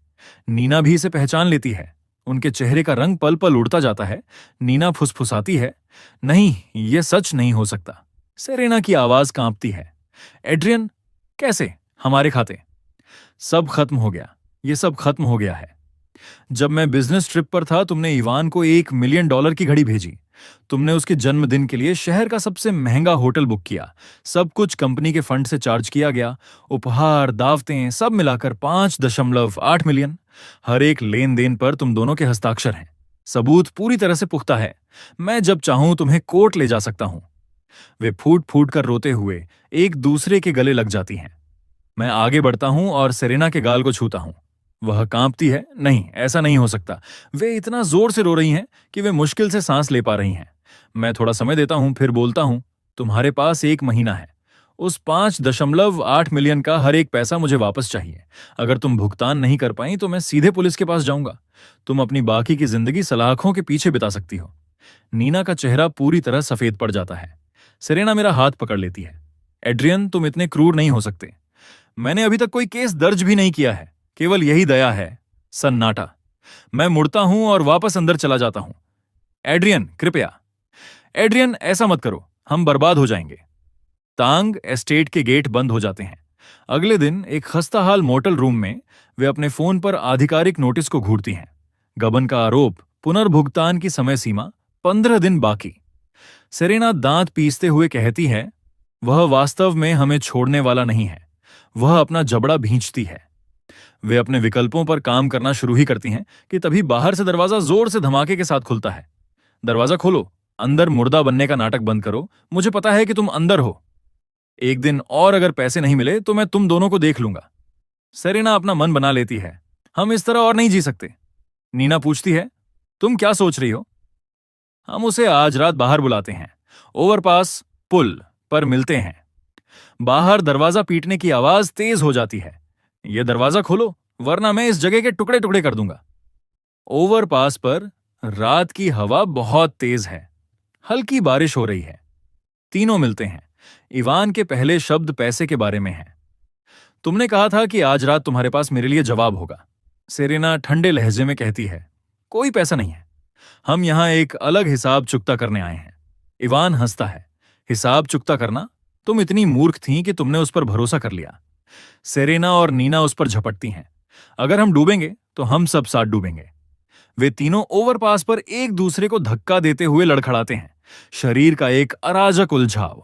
नीना भी इसे पहचान लेती है। उनके चेहरे का रंग पल पल उड़ता जाता है। नीना फुसफुसाती है, नहीं, यह सच नहीं हो सकता। सेरेना की आवाज कांपती है। एड्रियन, कैसे? हमारे खाते? सब खत्म हो गया। ये सब खत्म हो गया है। जब मैं बिजनेस ट्रिप पर था तुमने इवान को $1 मिलियन की घड़ी भेजी। तुमने उसके जन्मदिन के लिए शहर का सबसे महंगा होटल बुक किया। सब कुछ कंपनी के फंड से चार्ज किया गया। उपहार, दावतें, सब मिलाकर 5.8 मिलियन। हर एक लेन देन पर तुम दोनों के हस्ताक्षर हैं। सबूत पूरी तरह से पुख्ता है। मैं जब चाहूं तुम्हें कोर्ट ले जा सकता हूं। वे फूट फूट कर रोते हुए एक दूसरे के गले लग जाती हैं। मैं आगे बढ़ता हूं और सेरेना के गाल को छूता हूं। वह कांपती है, नहीं, ऐसा नहीं हो सकता। वे इतना जोर से रो रही हैं कि वे मुश्किल से सांस ले पा रही हैं। मैं थोड़ा समय देता हूं, फिर बोलता हूं, तुम्हारे पास 1 महीना है। उस 5.8 मिलियन का हर एक पैसा मुझे वापस चाहिए। अगर तुम भुगतान नहीं कर पाई तो मैं सीधे पुलिस के पास जाऊंगा। तुम अपनी बाकी की जिंदगी सलाखों के पीछे बिता सकती हो। नीना का चेहरा पूरी तरह सफेद पड़ जाता है। सेरेना मेरा हाथ पकड़ लेती है। एड्रियन, तुम इतने क्रूर नहीं हो सकते। मैंने अभी तक कोई केस दर्ज भी नहीं किया है। केवल यही दया है। सन्नाटा। मैं मुड़ता हूं और वापस अंदर चला जाता हूं। एड्रियन, कृपया। एड्रियन, ऐसा मत करो, हम बर्बाद हो जाएंगे। तांग एस्टेट के गेट बंद हो जाते हैं। अगले दिन एक खस्ताहाल मोटल रूम में वे अपने फोन पर आधिकारिक नोटिस को घूरती हैं। गबन का आरोप, पुनर्भुगतान की समय सीमा, 15 दिन बाकी। सेरेना दांत पीसते हुए कहती है, वह वास्तव में हमें छोड़ने वाला नहीं है। वह अपना जबड़ा भींचती है। वे अपने विकल्पों पर काम करना शुरू ही करती हैं कि तभी बाहर से दरवाजा जोर से धमाके के साथ खुलता है। दरवाजा खोलो, अंदर मुर्दा बनने का नाटक बंद करो, मुझे पता है कि तुम अंदर हो। एक दिन और अगर पैसे नहीं मिले तो मैं तुम दोनों को देख लूंगा। सेरेना अपना मन बना लेती है, हम इस तरह और नहीं जी सकते। नीना पूछती है, तुम क्या सोच रही हो? हम उसे आज रात बाहर बुलाते हैं, ओवरपास पुल पर मिलते हैं। बाहर दरवाजा पीटने की आवाज तेज हो जाती है। यह दरवाजा खोलो वरना मैं इस जगह के टुकड़े टुकड़े कर दूंगा। ओवरपास पर रात की हवा बहुत तेज है, हल्की बारिश हो रही है। तीनों मिलते हैं। इवान के पहले शब्द पैसे के बारे में हैं। तुमने कहा था कि आज रात तुम्हारे पास मेरे लिए जवाब होगा। सेरेना ठंडे लहजे में कहती है, कोई पैसा नहीं है, हम यहां एक अलग हिसाब चुकता करने आए हैं। इवान हंसता है, हिसाब चुकता करना? तुम इतनी मूर्ख थी कि तुमने उस पर भरोसा कर लिया। सेरेना और नीना उस पर झपटती हैं, अगर हम डूबेंगे तो हम सब साथ डूबेंगे। वे तीनों ओवरपास पर एक दूसरे को धक्का देते हुए लड़खड़ाते हैं, शरीर का एक अराजक उलझाव।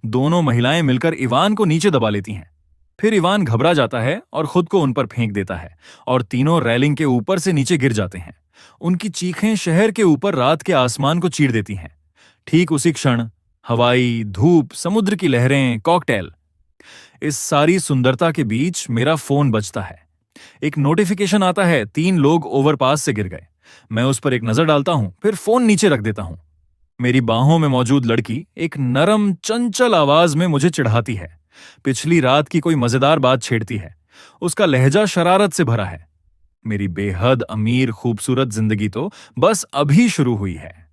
दोनों महिलाएं मिलकर इवान को नीचे दबा लेती हैं। फिर इवान घबरा जाता है और खुद को उन पर फेंक देता है और तीनों रेलिंग के ऊपर से नीचे गिर जाते हैं। उनकी चीखें शहर के ऊपर रात के आसमान को चीर देती हैं। ठीक उसी क्षण हवाई, धूप, समुद्र की लहरें, कॉकटेल, इस सारी सुंदरता के बीच मेरा फोन बजता है। एक नोटिफिकेशन आता है, 3 लोग ओवरपास से गिर गए। मैं उस पर एक नजर डालता हूं, फिर फोन नीचे रख देता हूं। मेरी बाहों में मौजूद लड़की एक नरम चंचल आवाज में मुझे चिढ़ाती है। पिछली रात की कोई मजेदार बात छेड़ती है। उसका लहजा शरारत से भरा है। मेरी बेहद अमीर खूबसूरत जिंदगी तो बस अभी शुरू हुई है।